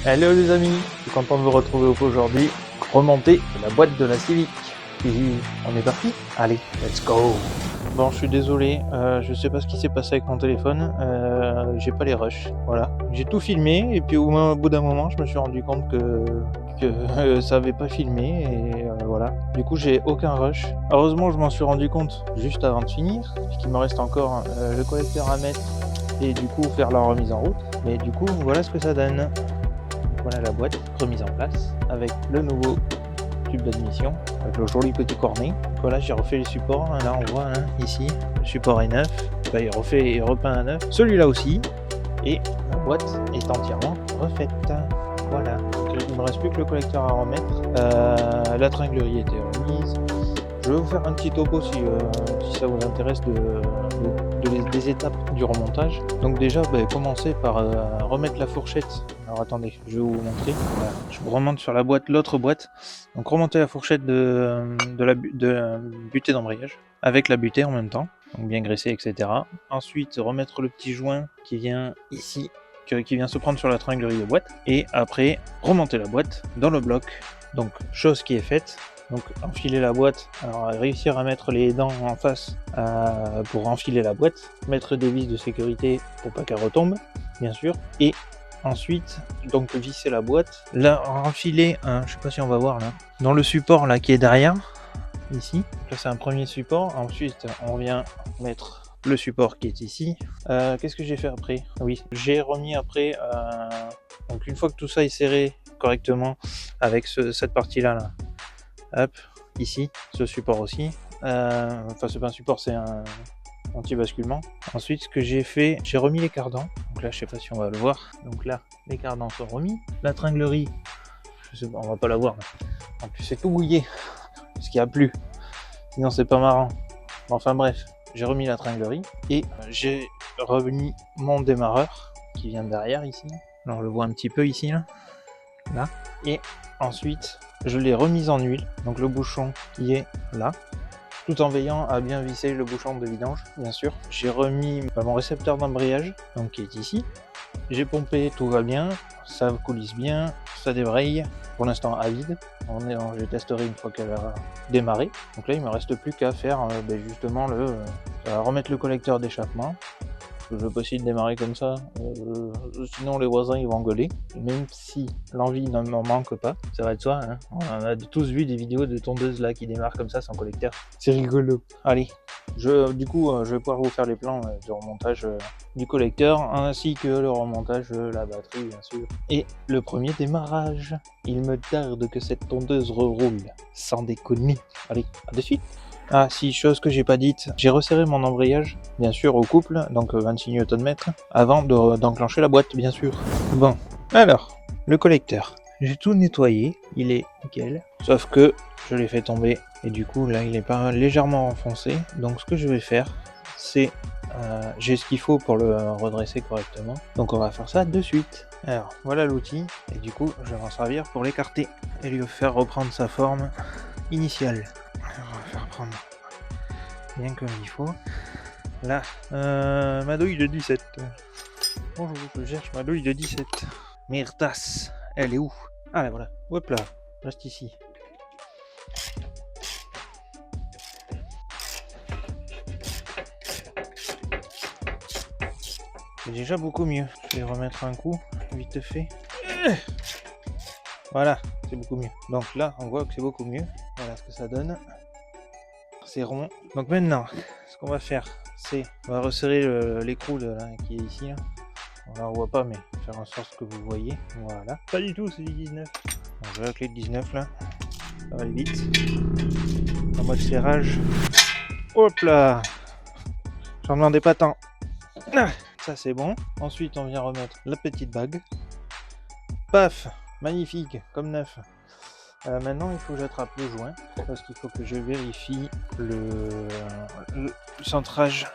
Hello les amis, je suis content de vous retrouver aujourd'hui. Remonter la boîte de la Civic. Et on est parti? Allez, let's go. Bon, je suis désolé, je sais pas ce qui s'est passé avec mon téléphone, j'ai pas les rushs, voilà. J'ai tout filmé et puis au bout d'un moment, je me suis rendu compte que ça avait pas filmé et voilà. Du coup, j'ai aucun rush. Heureusement, je m'en suis rendu compte juste avant de finir, puisqu'il me reste encore le collecteur à mettre et du coup faire la remise en route. Mais du coup, voilà ce que ça donne. Voilà la boîte remise en place avec le nouveau tube d'admission, avec le joli petit cornet. Voilà, j'ai refait les supports. Là, on voit ici, le support est neuf. Bah, il repeint à neuf. Celui-là aussi. Et la boîte est entièrement refaite. Voilà. Donc, il ne me reste plus que le collecteur à remettre. La tringlerie était remise. Je vais vous faire un petit topo si ça vous intéresse des étapes du remontage. Donc déjà, commencer par remettre la fourchette. Alors attendez, je vais vous montrer. Voilà. Je vous remonte sur la boîte, l'autre boîte. Donc remonter la fourchette de la butée d'embrayage avec la butée en même temps. Donc bien graissée, etc. Ensuite, remettre le petit joint qui vient ici, qui vient se prendre sur la tringlerie de boîte. Et après, remonter la boîte dans le bloc. Donc chose qui est faite. Donc enfiler la boîte, alors réussir à mettre les dents en face pour enfiler la boîte, mettre des vis de sécurité pour pas qu'elle retombe, bien sûr, et ensuite donc visser la boîte, là enfiler, je sais pas si on va voir là, dans le support là qui est derrière, ici, donc là c'est un premier support, ensuite on vient mettre le support qui est ici. Qu'est-ce que j'ai fait après? Oui, j'ai remis après, donc une fois que tout ça est serré correctement avec cette partie là, hop, ici, ce support aussi. Enfin, c'est pas un support, c'est un anti-basculement. Ensuite, ce que j'ai fait, j'ai remis les cardans. Donc là, je sais pas si on va le voir. Donc là, les cardans sont remis. La tringlerie, je sais pas, on va pas la voir. En plus, c'est tout mouillé, parce qu'il y a plu. Sinon, c'est pas marrant. Enfin bref, j'ai remis la tringlerie et j'ai remis mon démarreur qui vient derrière ici. Là, on le voit un petit peu ici, là. Et ensuite, je l'ai remise en huile, donc le bouchon qui est là, tout en veillant à bien visser le bouchon de vidange, bien sûr. J'ai remis mon récepteur d'embrayage, donc qui est ici. J'ai pompé, tout va bien, ça coulisse bien, ça débraye, pour l'instant à vide. Je testerai une fois qu'elle a démarré. Donc là, il ne me reste plus qu'à faire justement remettre le collecteur d'échappement. Je veux pas essayer de démarrer comme ça, sinon les voisins ils vont engueuler, même si l'envie ne m'en manque pas, ça va de soi, hein. On a tous vu des vidéos de tondeuses là qui démarrent comme ça sans collecteur, c'est rigolo. Allez, je vais pouvoir vous faire les plans de remontage du collecteur, ainsi que le remontage de la batterie bien sûr, et le premier démarrage. Il me tarde que cette tondeuse roule, sans déconner. Allez, à de suite. Ah si, chose que j'ai pas dite, j'ai resserré mon embrayage, bien sûr au couple, donc 26 Nm, avant d'enclencher la boîte, bien sûr. Bon, alors, le collecteur, j'ai tout nettoyé, il est nickel, sauf que je l'ai fait tomber, et du coup là il est pas légèrement enfoncé, donc ce que je vais faire, c'est, j'ai ce qu'il faut pour le redresser correctement, donc on va faire ça de suite. Alors, voilà l'outil, et du coup je vais m'en servir pour l'écarter, et lui faire reprendre sa forme initiale. On va faire prendre bien comme il faut. Là, ma douille de 17. Bonjour, je cherche ma douille de 17. Merdas, elle est où? Ah là voilà, hop là, reste ici. C'est déjà beaucoup mieux. Je vais remettre un coup, vite fait. Voilà, c'est beaucoup mieux. Donc là, on voit que c'est beaucoup mieux. Voilà ce que ça donne. C'est rond. Donc maintenant, ce qu'on va faire, c'est on va resserrer l'écrou qui est ici. Là. On la voit pas, mais faire en sorte que vous voyez. Voilà. Pas du tout, c'est du 19. Donc, je vais la clé de 19 là. Ça va aller vite. En mode serrage. Hop là. J'en demandais pas tant. Ah, ça c'est bon. Ensuite, on vient remettre la petite bague. Paf, magnifique, comme neuf. Maintenant, il faut que j'attrape le joint parce qu'il faut que je vérifie le centrage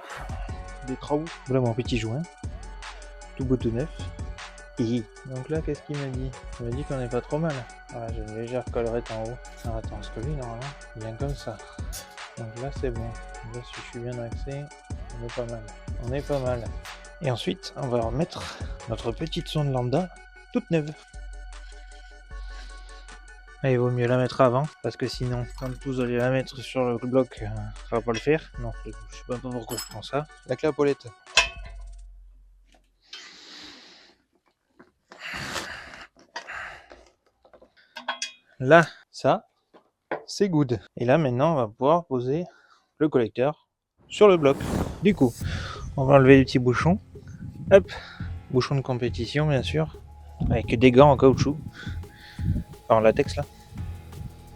des trous. Voilà mon petit joint, tout beau tout neuf. Et donc là, qu'est-ce qu'il m'a dit? Il m'a dit qu'on n'est pas trop mal. Voilà, j'ai une légère collerette en haut. Alors attends, parce que lui, normalement, il vient comme ça. Donc là, c'est bon. Là, si je suis bien axé, on est pas mal. On est pas mal. Et ensuite, on va remettre notre petite sonde lambda toute neuve. Ah, il vaut mieux la mettre avant, parce que sinon, quand vous allez la mettre sur le bloc, ça va pas le faire. Non, je sais pas pourquoi je prends ça. La clé à Paulette. Là, ça, c'est good. Et là, maintenant, on va pouvoir poser le collecteur sur le bloc. Du coup, on va enlever les petits bouchons. Hop, bouchon de compétition, bien sûr, avec des gants en caoutchouc, en latex là.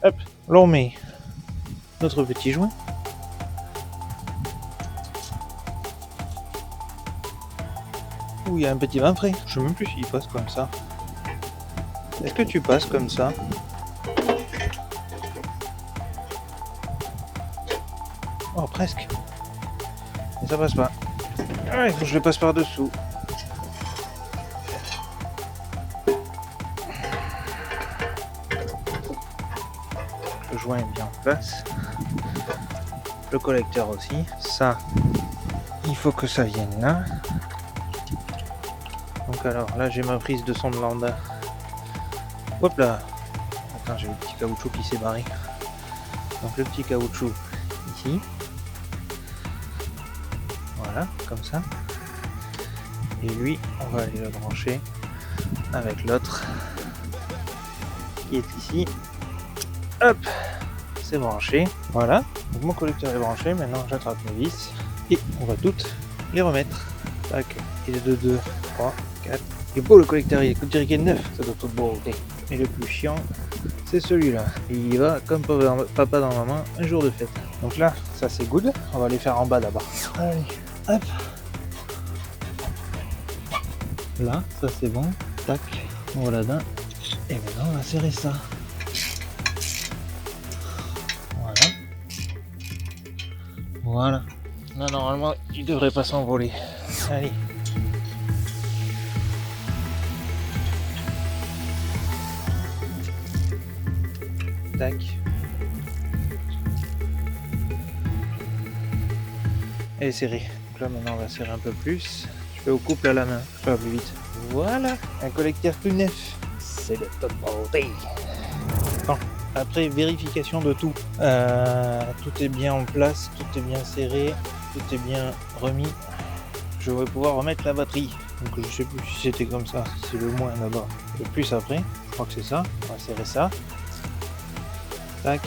Hop, là on met notre petit joint. Où il y a un petit vin frais. Je sais même plus s'il passe comme ça. Est-ce que tu passes comme ça? Oh, presque. Mais ça passe pas. Ah, il faut que je le passe par dessous. Le joint est bien en place. Le collecteur aussi. Ça, il faut que ça vienne là. Donc alors, là j'ai ma prise de son de lambda. Hop là. Attends, j'ai le petit caoutchouc qui s'est barré. Donc le petit caoutchouc ici. Voilà, comme ça. Et lui, on va aller le brancher avec l'autre qui est ici. Hop, c'est branché. Voilà, donc mon collecteur est branché. Maintenant j'attrape mes vis et on va toutes les remettre. Tac, il est de 2, 3, 4. Il est beau le collecteur, il dirait qu'il est neuf, ça doit tout beauté. Et le plus chiant, c'est celui-là. Il y va comme papa dans maman, un jour de fête. Donc là, ça c'est good. On va les faire en bas d'abord. Allez, hop. Là, ça c'est bon. Tac, voilà d'un. Et maintenant on va serrer ça. Voilà. Voilà. Là normalement il devrait pas s'envoler. Allez. Tac. Elle est serrée. Donc là maintenant on va serrer un peu plus. Je fais au couple à la main, je vais plus vite. Voilà, un collecteur tout neuf. C'est de top beauté. Bon, après vérification de tout. Tout est bien en place, tout est bien serré, tout est bien remis. Je vais pouvoir remettre la batterie. Donc je sais plus si c'était comme ça, si c'est le moins là-bas. Le plus après, je crois que c'est ça. On va serrer ça. Tac.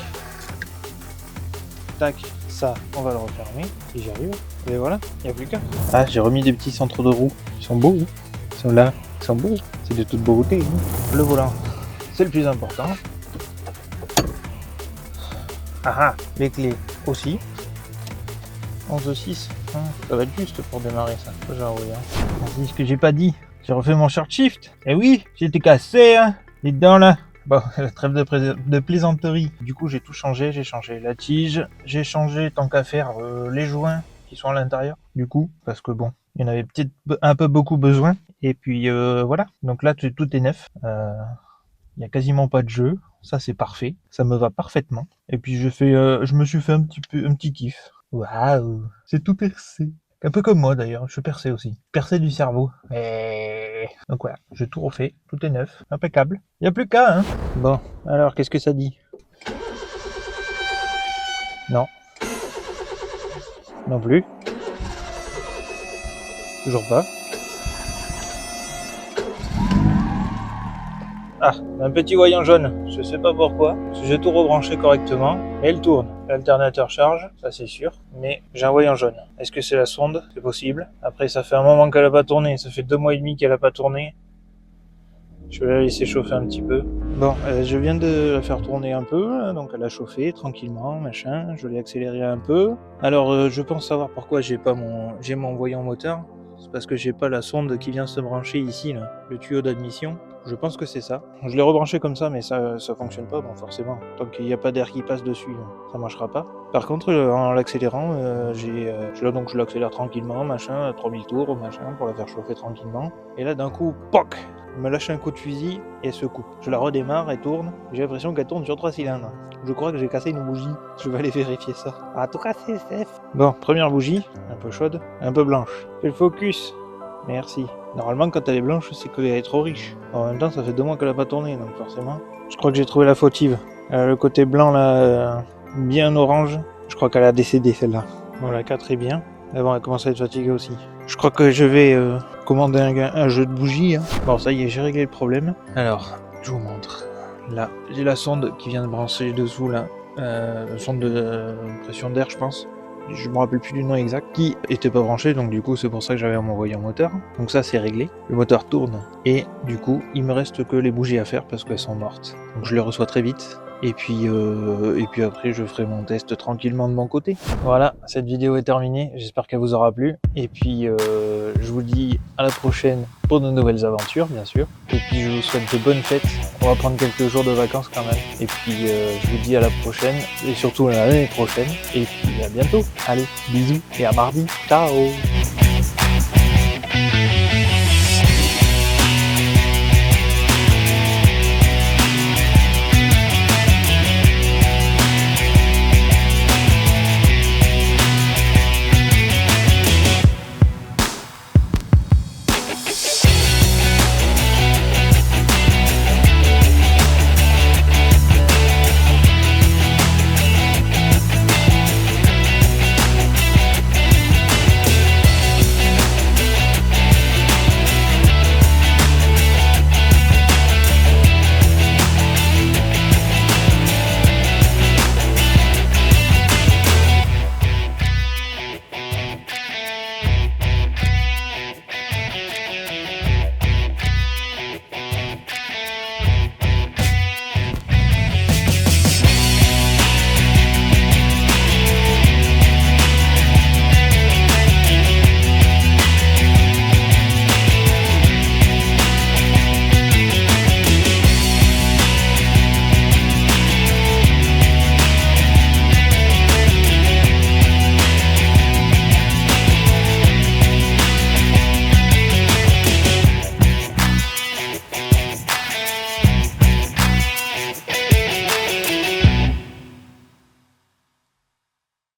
Tac. Ça, on va le refermer, si j'y arrive. Et voilà, il n'y a plus qu'à. Ah, j'ai remis des petits centres de roues. Ils sont beaux, hein. Ils sont là, ils sont beaux. C'est de toute beauté. Hein. Le volant, c'est le plus important. Ah, les clés aussi. 11.6, hein, ça va être juste pour démarrer ça. J'ai envoyé. C'est ce que j'ai pas dit. J'ai refait mon short shift. Eh oui, j'étais cassé, hein. Les dents là. Bon, la trêve de plaisanterie. Du coup, j'ai tout changé. J'ai changé la tige. J'ai changé, tant qu'à faire, les joints qui sont à l'intérieur. Du coup, parce que bon, il y en avait peut-être un peu beaucoup besoin. Et puis voilà. Donc là, tout est neuf. Il n'y a quasiment pas de jeu. Ça, c'est parfait. Ça me va parfaitement. Et puis, je me suis fait un petit kiff. Waouh, c'est tout percé. Un peu comme moi d'ailleurs, je suis percé aussi. Percé du cerveau. Et... donc voilà, j'ai tout refait, tout est neuf, impeccable. Il n'y a plus qu'à, hein. Bon, alors qu'est-ce que ça dit? Non. Non plus. Toujours pas. Ah, un petit voyant jaune, je sais pas pourquoi, j'ai tout rebranché correctement, mais elle tourne. L'alternateur charge, ça c'est sûr, mais j'ai un voyant jaune. Est-ce que c'est la sonde? C'est possible. Après ça fait un moment qu'elle a pas tourné, ça fait 2 mois et demi qu'elle a pas tourné. Je vais la laisser chauffer un petit peu. Bon, je viens de la faire tourner un peu, donc elle a chauffé tranquillement, machin, je l'ai accéléré un peu. Alors je pense savoir pourquoi j'ai mon voyant moteur. C'est parce que j'ai pas la sonde qui vient se brancher ici, là, le tuyau d'admission. Je pense que c'est ça. Je l'ai rebranché comme ça, mais ça fonctionne pas, bon forcément. Tant qu'il n'y a pas d'air qui passe dessus, ça marchera pas. Par contre, en l'accélérant, donc je l'accélère tranquillement, machin, à 3000 tours, machin, pour la faire chauffer tranquillement. Et là, d'un coup, POC! Elle me lâche un coup de fusil et elle se coupe. Je la redémarre, elle tourne. J'ai l'impression qu'elle tourne sur 3 cylindres. Je crois que j'ai cassé une bougie. Je vais aller vérifier ça. Ah, tout cassé, Steph. Bon, première bougie, un peu chaude, un peu blanche. Fais le focus. Merci. Normalement, quand elle est blanche, c'est qu'elle est trop riche. En même temps, ça fait 2 mois qu'elle a pas tourné, donc forcément. Je crois que j'ai trouvé la fautive. Le côté blanc, là, bien orange. Je crois qu'elle a décédé, celle-là. Bon, la 4 est bien. Mais bon, elle commence à être fatiguée aussi. Je crois que je vais commander un jeu de bougies. Hein. Bon, ça y est, j'ai réglé le problème. Alors, je vous montre. Là, j'ai la sonde qui vient de brancher dessous, là. Sonde de pression d'air, je pense. Je me rappelle plus du nom exact, qui était pas branché, donc du coup c'est pour ça que j'avais à m'envoyer un moteur. Donc ça c'est réglé, le moteur tourne, et du coup il me reste que les bougies à faire parce qu'elles sont mortes. Donc je les reçois très vite, et puis après je ferai mon test tranquillement de mon côté. Voilà, cette vidéo est terminée, j'espère qu'elle vous aura plu, et puis je vous dis à la prochaine pour de nouvelles aventures bien sûr, et puis je vous souhaite de bonnes fêtes, on va prendre quelques jours de vacances quand même, et puis je vous dis à la prochaine, et surtout à l'année prochaine, et puis à bientôt. Allez, bisous et à mardi. Ciao!